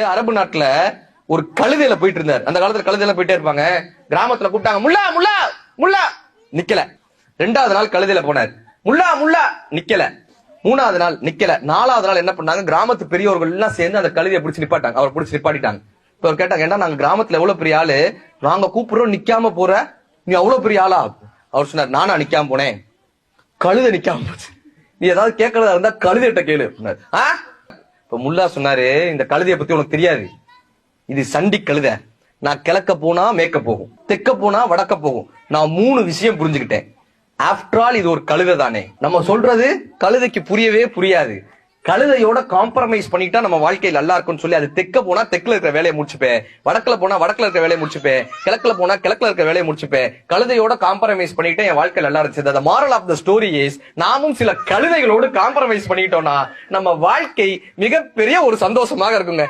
அரபு நாட்டுல ஒரு கழுதையில போயிட்டு இருந்தார். அந்த காலத்துல கழுதையில போயிட்டே இருப்பாங்க. கிராமத்துல கூப்பிட்டாங்க, முல்லா முல்லா முல்லா, நிக்கல. 2வது நாள் கழுதையில போனார், முல்லா முல்லா, நிக்கல. 3வது நாள் நிக்கல. 4வது நாள் என்ன பண்ணாங்க, கிராமத்து பெரியவர்கள் எல்லாம் சேர்ந்து அந்த கழுதையை பிடிச்சி நிப்பாட்டாங்க. அவர் பிடிச்சி நிப்பாட்டிட்டாங்க. இப்ப அவர் கேட்டாங்க, ஏன்னா நாங்க கிராமத்துல எவ்வளவு பெரிய ஆளு, நாங்க கூப்பிடுறோம் நிக்காம போற, நீ அவ்வளவு பெரிய ஆளா? அவர் சொன்னார், நானா நிக்காம போனேன், கழுதை நிக்காம போச்சு. நீ ஏதாவது கேட்கறதா இருந்தா கழுதைட்ட கேளு. இப்ப முல்லா சொன்னாரு, இந்த கழுதையை பத்தி உனக்கு தெரியாது, இது சண்டி கழுதை. நான் கிழக்க போனா மேற்க போகும், தெற்க போனா வடக்க போகும். நான் 3 விஷயம் புரிஞ்சுக்கிட்டேன். ஆஃப்டர் ஆல் இது ஒரு கழுதை தானே. நம்ம சொல்றது கழுதைக்கு புரியவே புரியாது. கழுதையோட காம்ப்ரமைஸ் பண்ணிட்டா நம்ம வாழ்க்கையில் நல்லா இருக்கும்னு சொல்லி, அது தெற்க போனா தெற்குல இருக்கிற வேலையை முடிச்சுப்பேன், வடக்குல போனா வடக்குல இருக்கிற வேலையை முடிச்சுப்பேன், கிழக்குல போனா கிழக்குல இருக்கிற வேலையை முடிச்சுப்பேன். கழுதையோட காம்ப்ரமைஸ் பண்ணிட்டு என் வாழ்க்கை நல்லா இருந்துச்சு. The moral of the story is, நாமும் சில கழுதைகளோடு காம்ப்ரமைஸ் பண்ணிட்டோம்னா நம்ம வாழ்க்கை மிகப்பெரிய ஒரு சந்தோஷமாக இருக்குங்க.